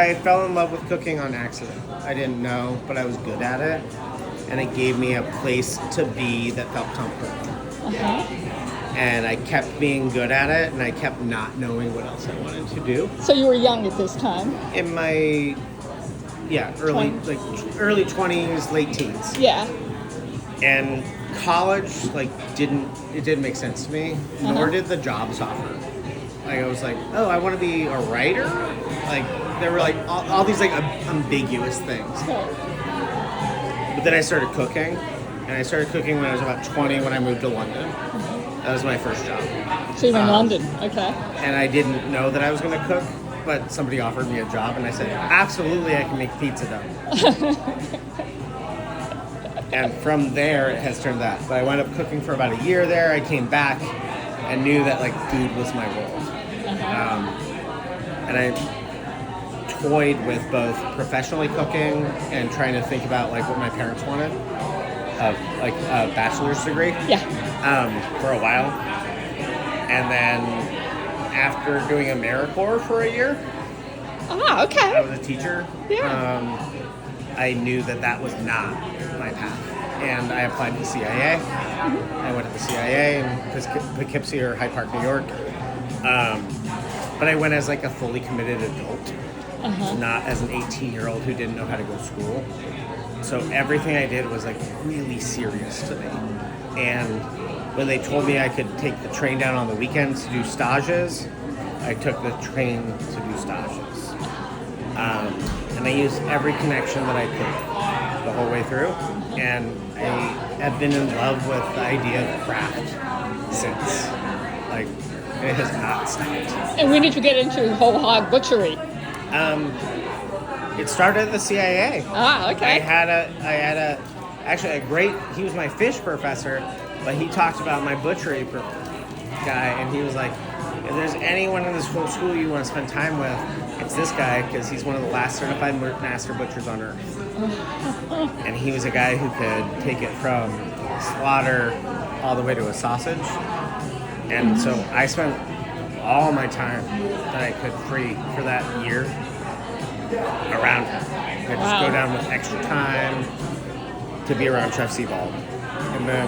I fell in love with cooking on accident. I didn't know, but I was good at it. And it gave me a place to be that felt comfortable. And I kept being good at it, and I kept not knowing what else I wanted to do. So you were young at this time? In my, early 20s, late teens. Yeah. And college, didn't make sense to me, nor did the jobs offer. I was like, oh, I want to be a writer? There were all these ambiguous things. But then I started cooking, and I started cooking when I was about 20 when I moved to London. That was my first job. So you were in London, okay. And I didn't know that I was going to cook, but somebody offered me a job, and I said, absolutely, I can make pizza dough. And from there, it has turned that. But I wound up cooking for about a year there. I came back and knew that food was my world. And I toyed with both professionally cooking and trying to think about what my parents wanted, a bachelor's degree. Yeah. For a while. And then after doing AmeriCorps for a year, okay. I was a teacher. Yeah. I knew that was not my path. And I applied to the CIA. I went to the CIA in Poughkeepsie or Hyde Park, New York. But I went as a fully committed adult, not as an 18-year-old who didn't know how to go to school. So everything I did was really serious to me. And when they told me I could take the train down on the weekends to do stages, I took the train to do stages. And I used every connection that I could the whole way through. And I have been in love with the idea of craft since. It has not stopped. And when did you get into whole hog butchery? It started at the CIA. Okay. I had a great, he was my fish professor, but he talked about my butchery guy, and he was like, if there's anyone in this whole school you want to spend time with, it's this guy, because he's one of the last certified master butchers on earth. And he was a guy who could take it from slaughter all the way to a sausage. And so I spent all my time that I could free for that year around him. I just go down with extra time to be around Chef Sebald. And then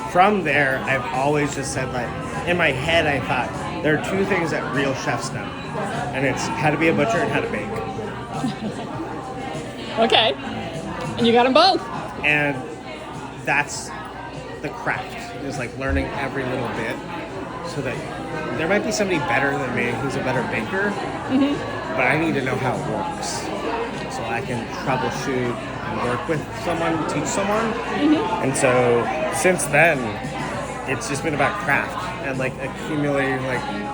from there, I've always just said, in my head, I thought, there are two things that real chefs know. And it's how to be a butcher and how to bake. Okay. And you got them both. And that's the craft, is learning every little bit, so that there might be somebody better than me who's a better baker, but I need to know how it works, so I can troubleshoot and work with someone, teach someone. And so since then, it's just been about craft and accumulating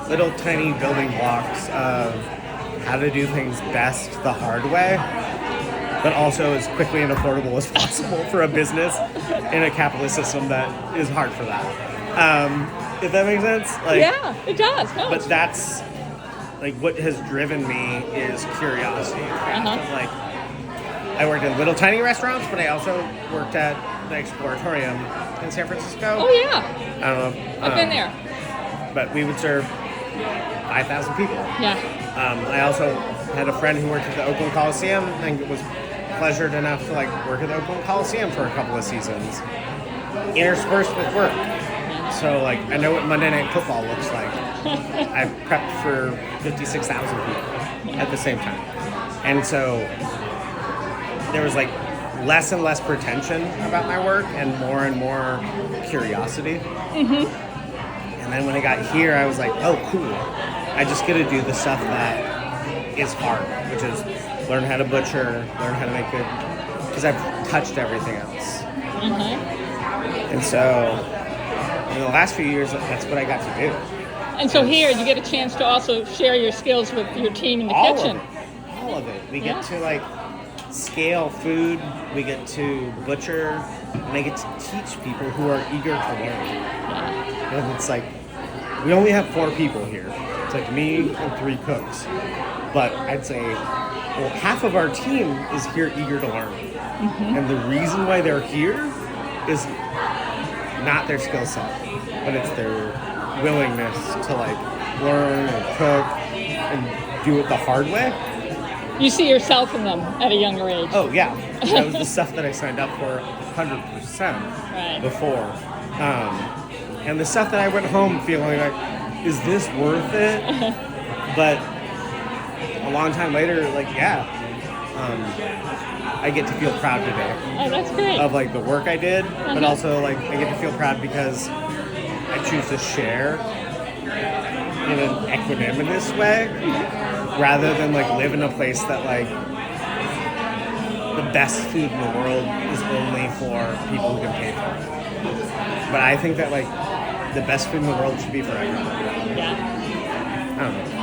little tiny building blocks of how to do things best the hard way, but also as quickly and affordable as possible for a business in a capitalist system that is hard for that. If that makes sense? Yeah, it does. No, but that's what has driven me is curiosity. I worked in little tiny restaurants, but I also worked at the Exploratorium in San Francisco. Oh yeah. I don't know. I've been there. But we would serve 5,000 people. Yeah. I also had a friend who worked at the Oakland Coliseum and was pleasured enough to work at the Oakland Coliseum for a couple of seasons, interspersed with work. So I know what Monday Night Football looks like. I've prepped for 56,000 people at the same time. And so there was less and less pretension about my work and more curiosity. And then when I got here, I was like, oh, cool. I just get to do the stuff that is hard, which is learn how to butcher, learn how to make good, because I've touched everything else. And so in the last few years, that's what I got to do. And so here, you get a chance to also share your skills with your team in the kitchen. All of it. We get to scale food, we get to butcher, and I get to teach people who are eager to learn. And it's we only have 4 people here. It's me and 3 cooks. But I'd say, half of our team is here eager to learn. And the reason why they're here is not their skill set, but it's their willingness to learn and cook and do it the hard way. You see yourself in them at a younger age. Oh yeah, that was the stuff that I signed up for 100% Right. before, and the stuff that I went home feeling like, is this worth it? But a long time later, like I get to feel proud today Oh, that's great. of like the work I did, but also like I get to feel proud because I choose to share in an equanimous way, rather than like live in a place that like the best food in the world is only for people who can pay for it. But I think that like the best food in the world should be for everyone. Yeah. I don't know.